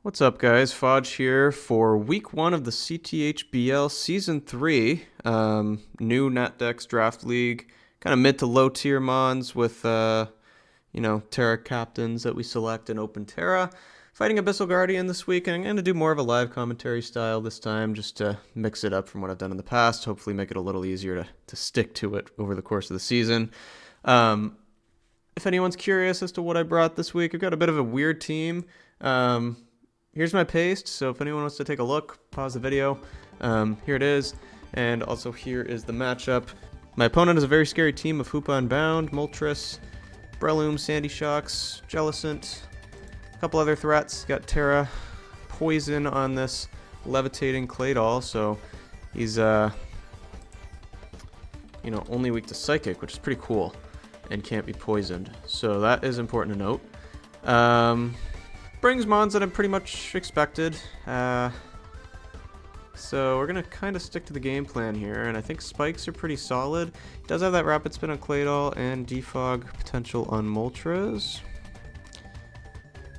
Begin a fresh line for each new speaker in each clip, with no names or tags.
What's up, guys? Fodge here for week 1 of the CTHBL Season 3. New NetDex Draft League. Kind of mid to low tier mons with, Terra captains that we select in Open Terra. Fighting AbyssalGuardian this week, and I'm going to do more of a live commentary style this time, just to mix it up from what I've done in the past. Hopefully make it a little easier to stick to it over the course of the season. If anyone's curious as to what I brought this week, I've got a bit of a weird team. Here's my paste, so if anyone wants to take a look, pause the video. Here it is, and also here is the matchup. My opponent is a very scary team of Hoopa Unbound, Moltres, Breloom, Sandy Shocks, Jellicent, a couple other threats. Got Terra, Poison on this Levitating Claydol, so he's, only weak to Psychic, which is pretty cool, and can't be poisoned. So that is important to note. Brings mons that I'm pretty much expected. So we're going to kind of stick to the game plan here, and I think spikes are pretty solid. He does have that rapid spin on Claydol and defog potential on Moltres,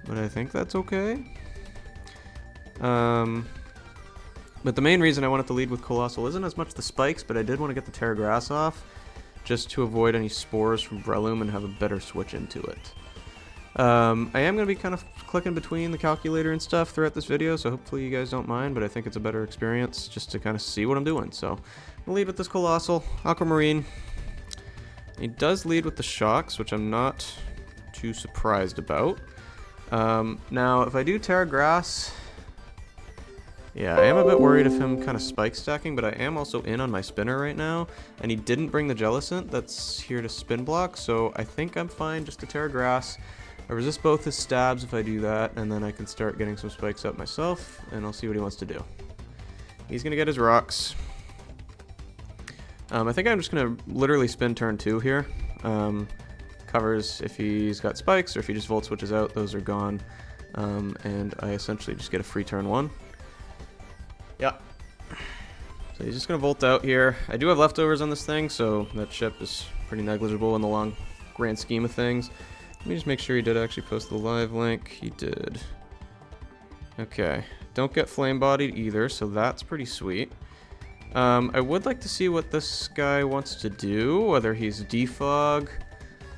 but I think that's okay. But the main reason I wanted to lead with Colossal isn't as much the spikes, but I did want to get the Terra Grass off, just to avoid any spores from Breloom and have a better switch into it. I am going to be kind of clicking between the calculator and stuff throughout this video, so hopefully you guys don't mind, but I think it's a better experience just to kind of see what I'm doing. So, I'm going to lead with this Colossal, Aquamarine. He does lead with the Shocks, which I'm not too surprised about. Now, if I do Terra Grass, yeah, I am a bit worried of him kind of spike stacking, but I am also in on my spinner right now, and he didn't bring the Jellicent that's here to spin block, so I think I'm fine just to Terra Grass. I resist both his stabs if I do that, and then I can start getting some spikes up myself, and I'll see what he wants to do. He's going to get his rocks. I think I'm just going to literally spin turn 2 here. Covers if he's got spikes, or if he just volt switches out, those are gone. And I essentially just get a free turn 1. Yeah. So he's just going to volt out here. I do have leftovers on this thing, so that chip is pretty negligible in the long grand scheme of things. Let me just make sure he did actually post the live link. He did. Okay. Don't get flame-bodied either, so that's pretty sweet. I would like to see what this guy wants to do, whether he's defog,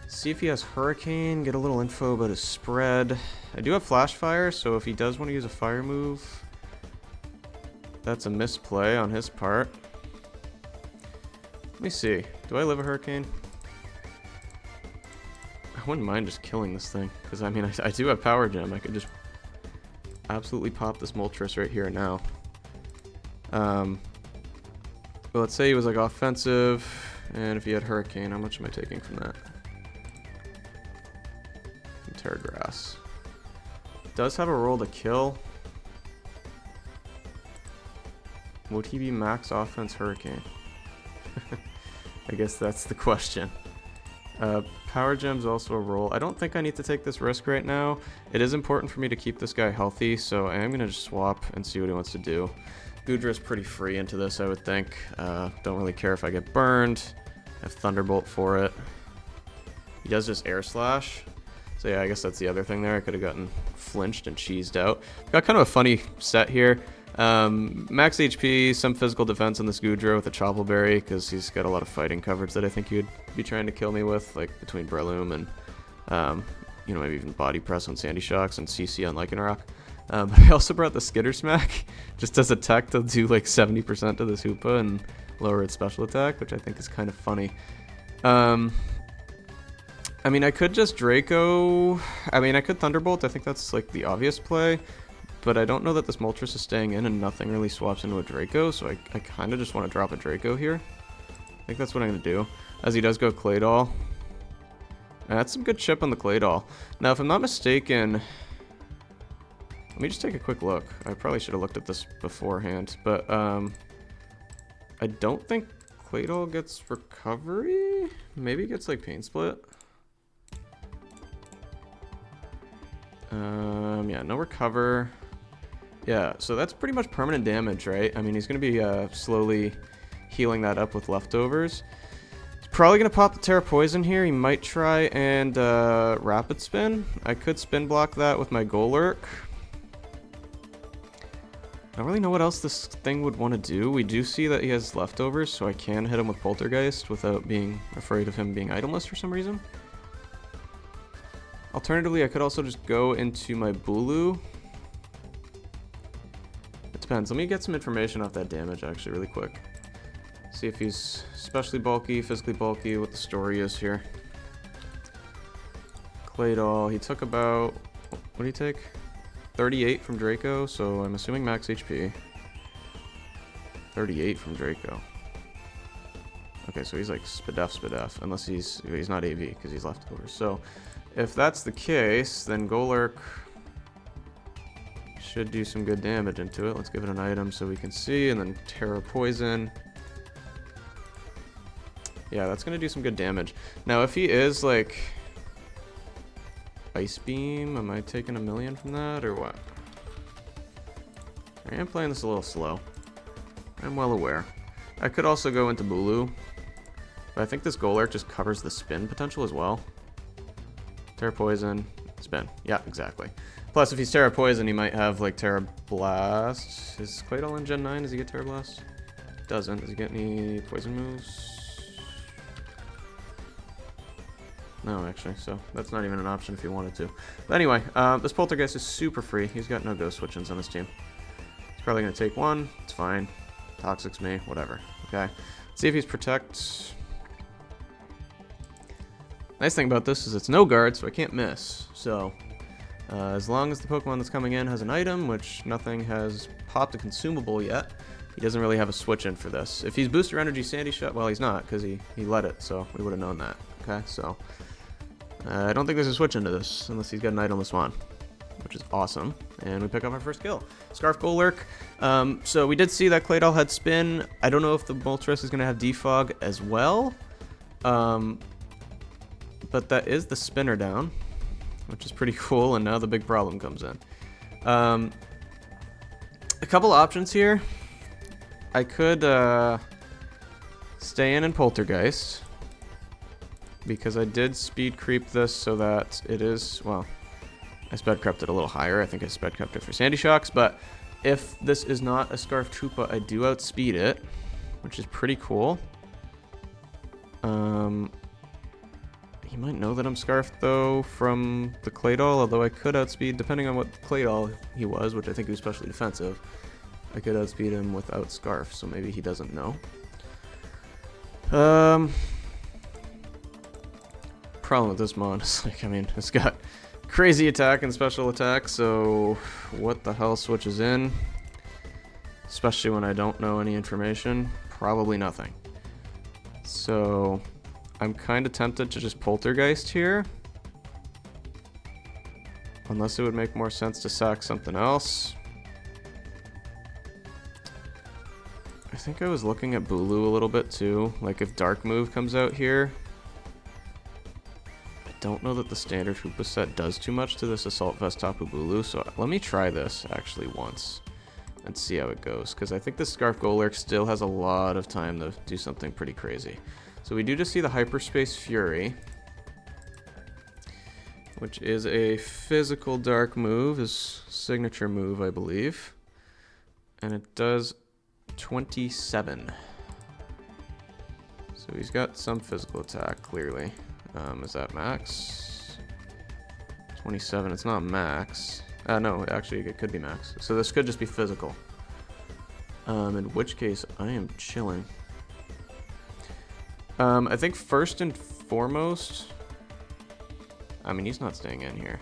see if he has Hurricane, get a little info about his spread. I do have Flash Fire, so if he does want to use a fire move, that's a misplay on his part. Let me see. Do I live a Hurricane? I wouldn't mind just killing this thing, because I mean, I do have Power Gem. I could just absolutely pop this Moltres right here and now. But let's say he was like offensive, and if he had Hurricane, how much am I taking from that? From Terra Grass. Does have a roll to kill. Would he be max offense Hurricane? I guess that's the question. Power Gem's also a roll. I don't think I need to take this risk right now. It is important for me to keep this guy healthy, so I am going to just swap and see what he wants to do. Gudra's pretty free into this, I would think. Don't really care if I get burned. I have Thunderbolt for it. He does just Air Slash. So yeah, I guess that's the other thing there. I could have gotten flinched and cheesed out. Got kind of a funny set here. Max HP, some physical defense on this Gudra with a Choppleberry, because he's got a lot of fighting coverage that I think he would be trying to kill me with, like between Breloom and, maybe even Body Press on Sandy Shocks and CC on Lycanroc. But I also brought the Skitter Smack, just as a tech to do like 70% to this Hoopa and lower its special attack, which I think is kind of funny. I mean, I could just Draco. I mean, I could Thunderbolt. I think that's like the obvious play. But I don't know that this Moltres is staying in and nothing really swaps into a Draco, so I kind of just want to drop a Draco here. I think that's what I'm going to do. As he does go Claydol. And that's some good chip on the Claydol. Now, if I'm not mistaken, let me just take a quick look. I probably should have looked at this beforehand, but I don't think Claydol gets recovery? Maybe it gets like Pain Split. Yeah, no recover. Yeah, so that's pretty much permanent damage, right? I mean, he's going to be slowly healing that up with leftovers. He's probably going to pop the Terra Poison here. He might try and Rapid Spin. I could spin block that with my Golurk. I don't really know what else this thing would want to do. We do see that he has leftovers, so I can hit him with Poltergeist without being afraid of him being itemless for some reason. Alternatively, I could also just go into my Bulu. It depends. Let me get some information off that damage, actually, really quick. See if he's especially bulky, physically bulky, what the story is here. Claydol, he took about... What did he take? 38 from Draco, so I'm assuming max HP. 38 from Draco. Okay, so he's like Spadef, unless he's not AV because he's leftovers. So if that's the case, then Golurk should do some good damage into it. Let's give it an item so we can see, and then Terra Poison. Yeah, that's gonna do some good damage. Now, if he is like Ice Beam, am I taking 1,000,000 from that, or what? I am playing this a little slow. I'm well aware. I could also go into Bulu, but I think this Golurk just covers the spin potential as well. Terra Poison, spin. Yeah, exactly. Plus, if he's Terra Poison, he might have, like, Terra Blast. Is Claydol in Gen 9? Does he get Terra Blast? Doesn't. Does he get any poison moves? No, actually, so that's not even an option if you wanted to. But anyway, this Poltergeist is super free. He's got no Ghost Switch-ins on his team. He's probably going to take one. It's fine. Toxics me, whatever. Okay. Let's see if he's Protect. Nice thing about this is it's no guard, so I can't miss. So, as long as the Pokemon that's coming in has an item, which nothing has popped a consumable yet, he doesn't really have a switch-in for this. If he's Booster Energy Sandy Shot, well, he's not, because he let it, so we would have known that. Okay, so... I don't think there's a switch into this, unless he's got an itemless one, which is awesome. And we pick up our first kill. Scarf Golurk. So we did see that Claydol had Spin. I don't know if the Moltres is going to have Defog as well. But that is the Spinner down, which is pretty cool, and now the big problem comes in. A couple options here. I could stay in Poltergeist, because I did speed creep this so that it is, well, I sped crept it a little higher. I think I sped crept it for Sandy Shocks, but if this is not a Scarf Troopa, I do outspeed it, which is pretty cool. He might know that I'm Scarfed, though, from the Claydol, although I could outspeed, depending on what Claydol he was, which I think he was especially defensive, I could outspeed him without Scarf, so maybe he doesn't know. Problem with this mon is, like, I mean, it's got crazy attack and special attack, so what the hell switches in? Especially when I don't know any information. Probably nothing. So I'm kind of tempted to just Poltergeist here, unless it would make more sense to sack something else. I think I was looking at Bulu a little bit too, like if Dark Move comes out here. Don't know that the standard Hoopa set does too much to this Assault Vest Tapu Bulu, so let me try this actually once and see how it goes, because I think this Scarf Golurk still has a lot of time to do something pretty crazy. So we do just see the Hyperspace Fury, which is a physical dark move, his signature move, I believe, and it does 27. So he's got some physical attack, clearly. Is that max? 27, it's not max. No, actually it could be max. So this could just be physical. In which case, I am chilling. I think first and foremost, I mean, he's not staying in here.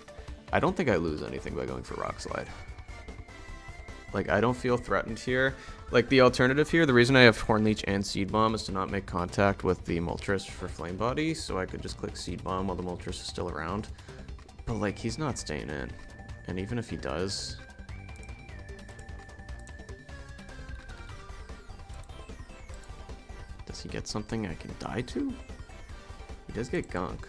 I don't think I lose anything by going for Rock Slide. Like, I don't feel threatened here. Like, the alternative here, the reason I have Horn Leech and Seed Bomb is to not make contact with the Moltres for Flame Body, so I could just click Seed Bomb while the Moltres is still around. But, like, he's not staying in. And even if he does... Does he get something I can die to? He does get Gunk.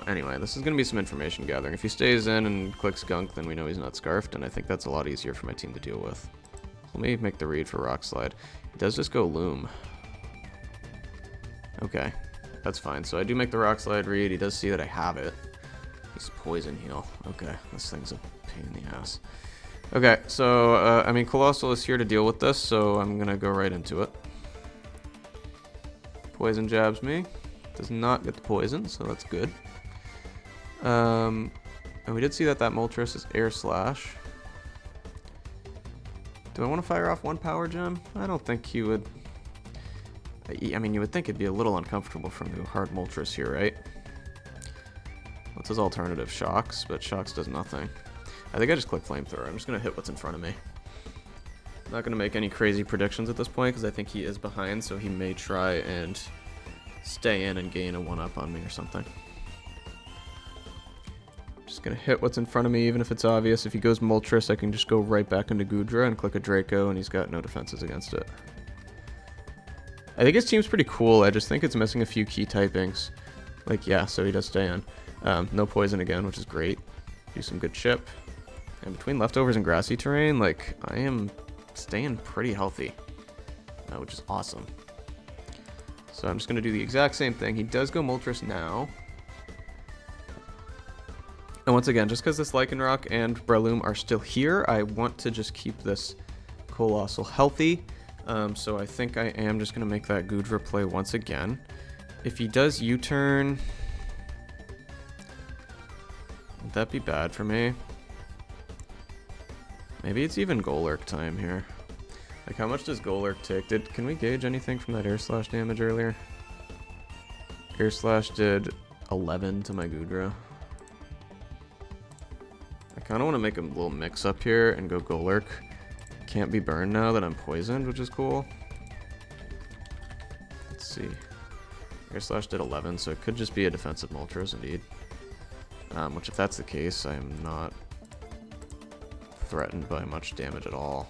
Anyway, this is going to be some information gathering. If he stays in and clicks Gunk, then we know he's not Scarfed, and I think that's a lot easier for my team to deal with. Let me make the read for Rock Slide. He does just go Loom. Okay, that's fine. So I do make the Rock Slide read. He does see that I have it. He's poison heal. Okay, this thing's a pain in the ass. Okay, so, I mean, Colossal is here to deal with this, so I'm gonna go right into it. Poison jabs me. Does not get the poison, so that's good. And we did see that Moltres is Air Slash. Do I want to fire off one power gem? I don't think he would. I mean, you would think it'd be a little uncomfortable from the hard Moltres here, right? What's his alternative? Shocks, but Shocks does nothing. I think I just click Flamethrower. I'm just going to hit what's in front of me. I'm not going to make any crazy predictions at this point because I think he is behind, so he may try and stay in and gain a 1-up on me or something. Just going to hit what's in front of me, even if it's obvious. If he goes Moltres, I can just go right back into Goodra and click a Draco, and he's got no defenses against it. I think his team's pretty cool. I just think it's missing a few key typings. Like, yeah, so he does stay in. No poison again, which is great. Do some good chip. And between leftovers and grassy terrain, like, I am staying pretty healthy, which is awesome. So I'm just going to do the exact same thing. He does go Moltres now. And once again, just because this Lycanroc and Breloom are still here, I want to just keep this Colossal healthy. So I think I am just going to make that Goodra play once again. If he does U-turn, would that be bad for me? Maybe it's even Golurk time here. Like, how much does Golurk take? Can we gauge anything from that Air Slash damage earlier? Air Slash did 11 to my Goodra. I kind of want to make a little mix up here and go Golurk. Can't be burned now that I'm poisoned, which is cool. Let's see. Air Slash did 11, so it could just be a defensive Moltres indeed. Which, if that's the case, I am not threatened by much damage at all.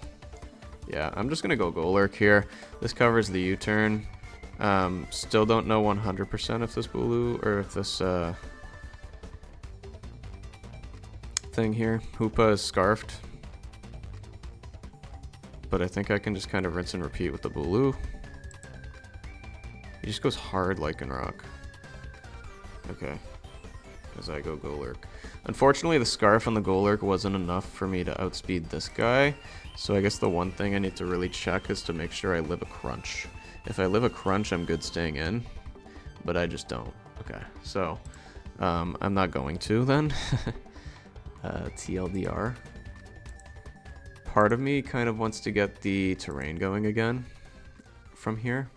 Yeah, I'm just gonna go Golurk here. This covers the U-turn. Still don't know 100% if this Bulu, or if this thing here, Hoopa, is scarfed. But I think I can just kind of rinse and repeat with the Bulu. He just goes hard Lycanroc. Okay. As I go Golurk. Unfortunately, the Scarf on the Golurk wasn't enough for me to outspeed this guy. So I guess the one thing I need to really check is to make sure I live a Crunch. If I live a Crunch, I'm good staying in. But I just don't. Okay, so I'm not going to then. TLDR. Part of me kind of wants to get the terrain going again from here.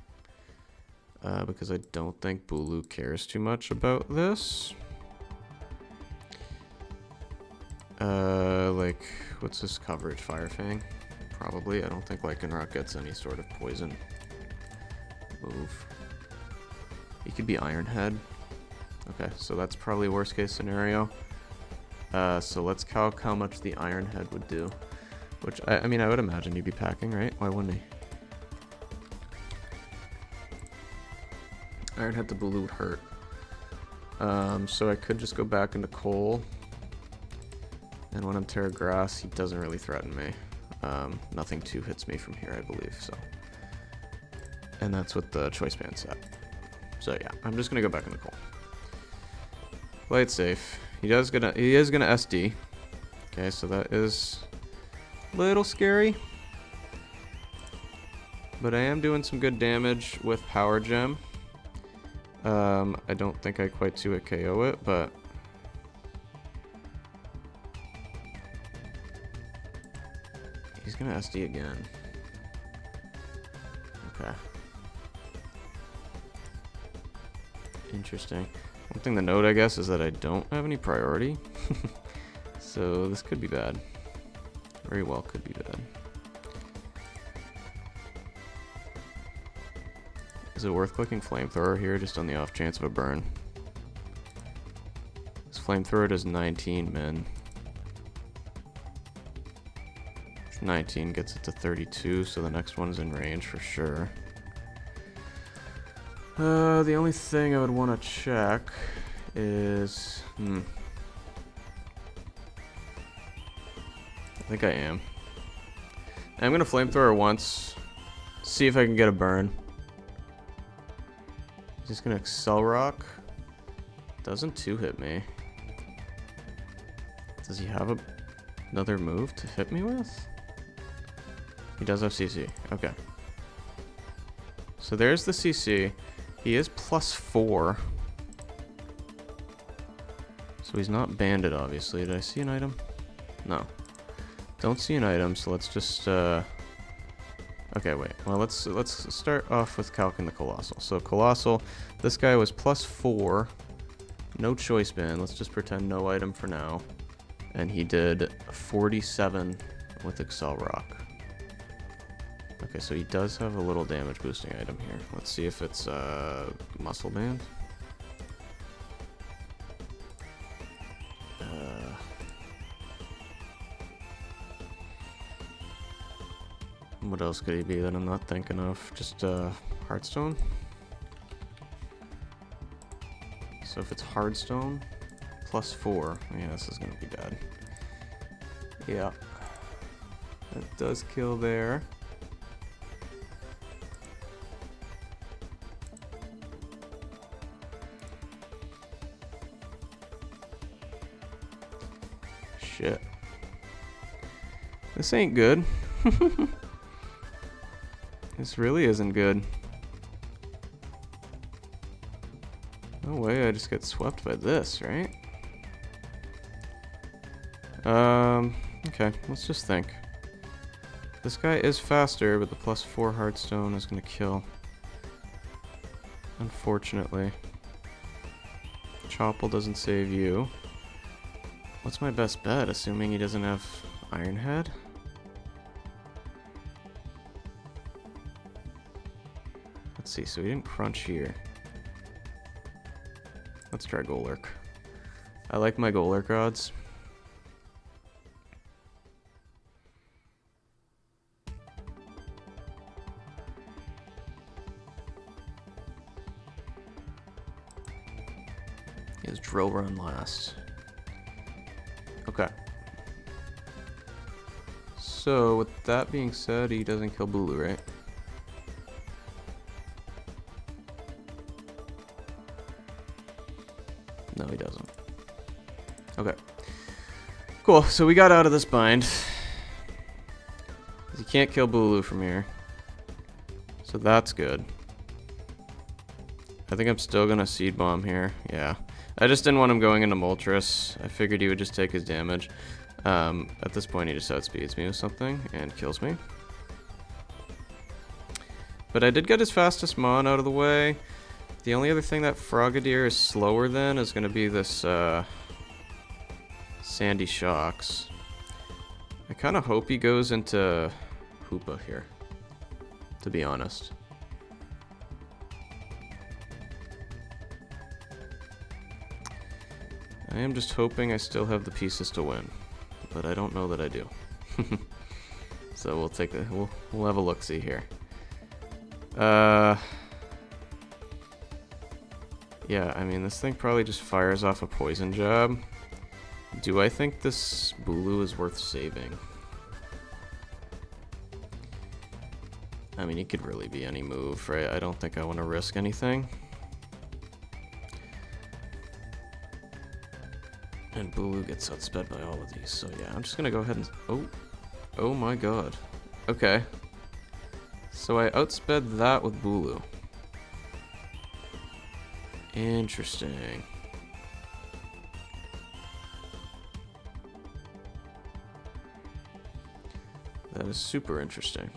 Because I don't think Bulu cares too much about this. Like, what's this coverage? Fire Fang? Probably. I don't think Lycanroc gets any sort of poison move. He could be Iron Head. Okay, so that's probably worst case scenario. So let's calc how much the Iron Head would do. Which, I mean, I would imagine he'd be packing, right? Why wouldn't he? Iron Head to Bulu would hurt. So I could just go back into Coal. And when I'm Terra Grass, he doesn't really threaten me. Nothing 2 hits me from here, I believe, so. And that's with the Choice Band set. So yeah, I'm just gonna go back into Coal. Play it safe. He is gonna SD. Okay, so that is a little scary. But I am doing some good damage with Power Gem. I don't think I quite 2-hit KO it, but he's gonna SD again. Okay. Interesting. One thing to note, I guess, is that I don't have any priority. So this could be bad. Very well could be bad. Is it worth clicking Flamethrower here just on the off chance of a burn? This Flamethrower does 19 min. 19 gets it to 32, so the next one's in range for sure. The only thing I would want to check is... I think I am. I'm going to Flamethrower once, see if I can get a burn. Just going to Excel Rock. Doesn't 2-hit me. Does he have another move to hit me with? He does have CC. Okay. So there's the CC. He is +4. So he's not banded, obviously. Did I see an item? No. Don't see an item, so let's just... Okay, wait. Well, let's start off with calcing the Colossal. So Colossal, this guy was +4. No choice band. Let's just pretend no item for now. And he did 47 with Excel Rock. Okay, so he does have a little damage boosting item here. Let's see if it's Muscle Band. What else could he be that I'm not thinking of? Just Heartstone? So if it's Hardstone, +4. Yeah, this is gonna be bad. Yeah. That does kill there. Shit. This ain't good. This really isn't good. No way I just get swept by this, right? Okay, let's just think. This guy is faster, but the +4 Heartstone is gonna kill. Unfortunately. Chopple doesn't save you. What's my best bet, assuming he doesn't have Iron Head? Let's see, so he didn't crunch here. Let's try Golurk. I like my Golurk odds. He has Drill Run last. Okay. So, with that being said, he doesn't kill Bulu, right? No, he doesn't. Okay. Cool, so we got out of this bind. He can't kill Bulu from here. So that's good. I think I'm still gonna Seed Bomb here. Yeah. I just didn't want him going into Moltres. I figured he would just take his damage. At this point, he just outspeeds me with something and kills me. But I did get his fastest Mon out of the way. The only other thing that Frogadier is slower than is going to be this Sandy Shocks. I kind of hope he goes into Hoopa here, to be honest. I am just hoping I still have the pieces to win, but I don't know that I do. So we'll take we'll have a look-see here. Yeah, I mean, this thing probably just fires off a Poison Jab. Do I think this Bulu is worth saving? I mean, it could really be any move, right? I don't think I want to risk anything. And Bulu gets outsped by all of these, so yeah, I'm just gonna go ahead and... Oh my god. Okay. So I outsped that with Bulu. Interesting. That is super interesting.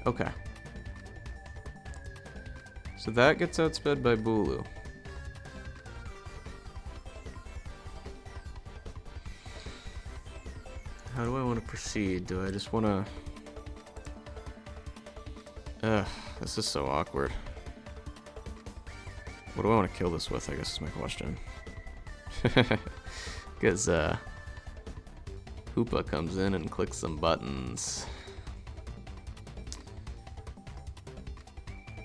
Okay. So that gets outsped by Bulu. How do I want to proceed? Do I just want to... this is so awkward. What do I want to kill this with, I guess is my question. Because, Hoopa comes in and clicks some buttons.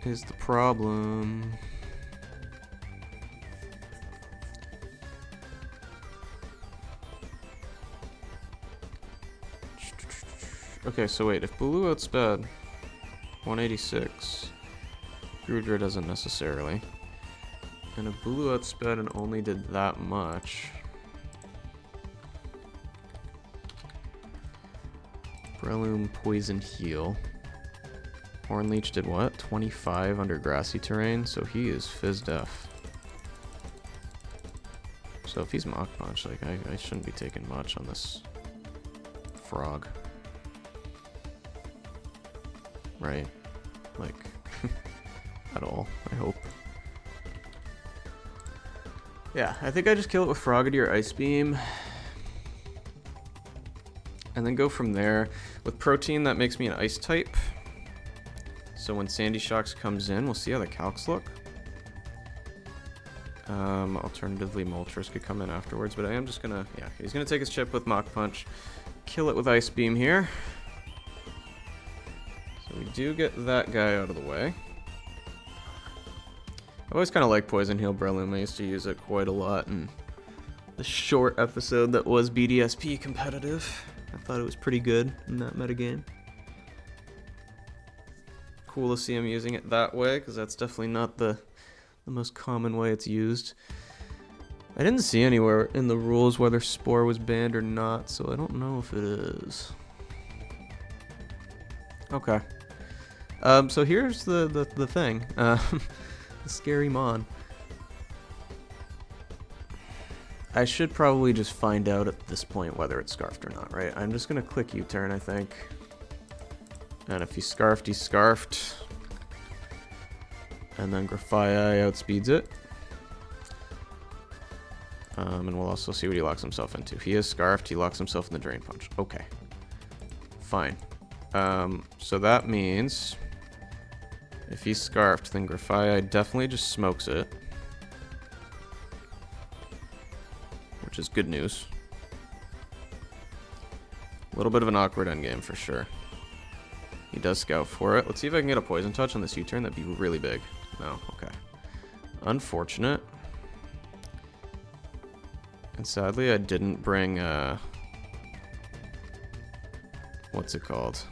Is the problem. Okay, so wait, if Bulu outsped 186, Grudra doesn't necessarily. And if Bulu outsped and only did that much, Breloom, Poison Heal. Hornleech did what? 25 under grassy terrain, so he is Fizz Def. So if he's Mach Punch, like, I shouldn't be taking much on this frog. Right? Like, at all, I hope. Yeah, I think I just kill it with Froggy or Ice Beam. And then go from there. With Protein, that makes me an Ice type. So when Sandy Shocks comes in, we'll see how the calcs look. Alternatively, Moltres could come in afterwards, but I am just gonna, yeah, he's gonna take his chip with Mach Punch, kill it with Ice Beam here. So we do get that guy out of the way. I always kind of like Poison Heal Breloom. I used to use it quite a lot in the short episode that was BDSP competitive. I thought it was pretty good in that metagame. Cool to see him using it that way, because that's definitely not the most common way it's used. I didn't see anywhere in the rules whether Spore was banned or not, so I don't know if it is. Okay. So here's the thing. The scary Mon. I should probably just find out at this point whether it's Scarfed or not, right? I'm just gonna click U-turn, I think. And if he's Scarfed, he's Scarfed. And then Grafaiai outspeeds it. And we'll also see what he locks himself into. He is Scarfed, he locks himself in the Drain Punch. Okay. Fine. So that means if he's Scarfed, then Grafaiai definitely just smokes it. Which is good news. A little bit of an awkward endgame for sure. He does scout for it. Let's see if I can get a Poison Touch on this U-turn. That'd be really big. No, okay. Unfortunate. And sadly, I didn't bring, what's it called?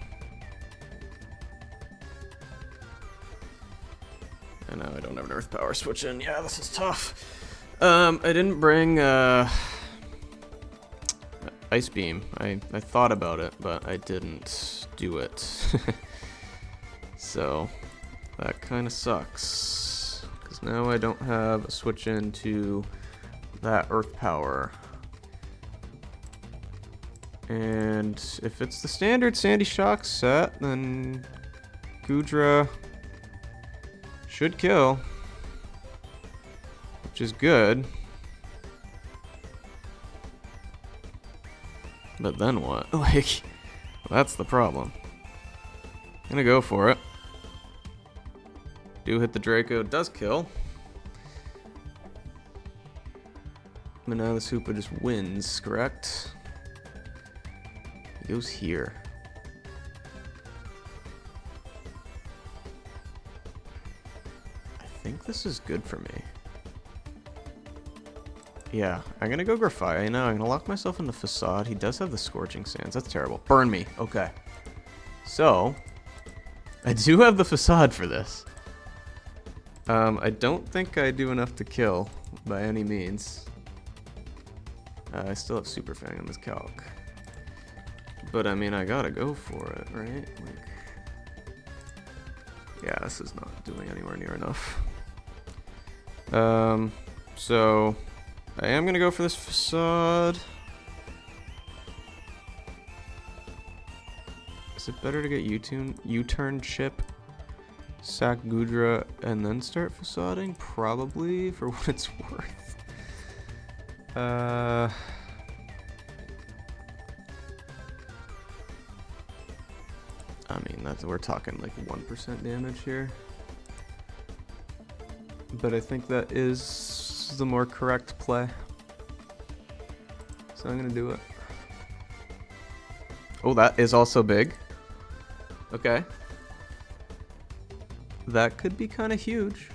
And now I don't have an Earth Power switch in. Yeah, this is tough. I didn't bring, Ice Beam. I thought about it, but I didn't do it. So, that kind of sucks. Because now I don't have a switch into that Earth Power. And if it's the standard Sandy Shock set, then Goodra should kill. Which is good. But then what? Like, that's the problem. Gonna go for it. Do hit the Draco, does kill. But now the Hoopa just wins, correct? He goes here. I think this is good for me. Yeah, I'm gonna go Grafaiai now. I'm gonna lock myself in the Facade. He does have the Scorching Sands. That's terrible. Burn me. Okay. So, I do have the Facade for this. I don't think I do enough to kill by any means. I still have Super Fang on this calc. But I mean, I gotta go for it, right? Like, yeah, this is not doing anywhere near enough. So I am gonna go for this Facade. Is it better to get U-turn chip, sack Goodra, and then start Facading? Probably, for what it's worth. I mean, we're talking like 1% damage here. But I think that is the more correct play. So I'm gonna do it. Oh, that is also big. Okay. That could be kind of huge.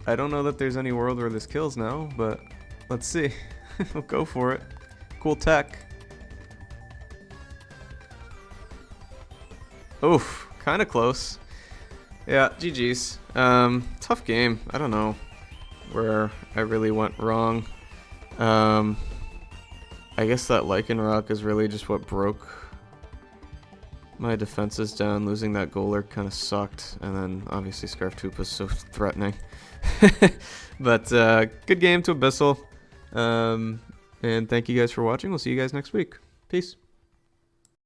I don't know that there's any world where this kills now, but let's see. We'll go for it. Cool tech. Oof, kind of close. Yeah, GG's. Tough game. I don't know where I really went wrong. I I guess that Lichen Rock is really just what broke my defenses down. Losing that Golurk kind of sucked, and then obviously Scarftupa's so threatening. But good game to Abyssal. And thank you guys for watching. We'll see you guys next week. Peace.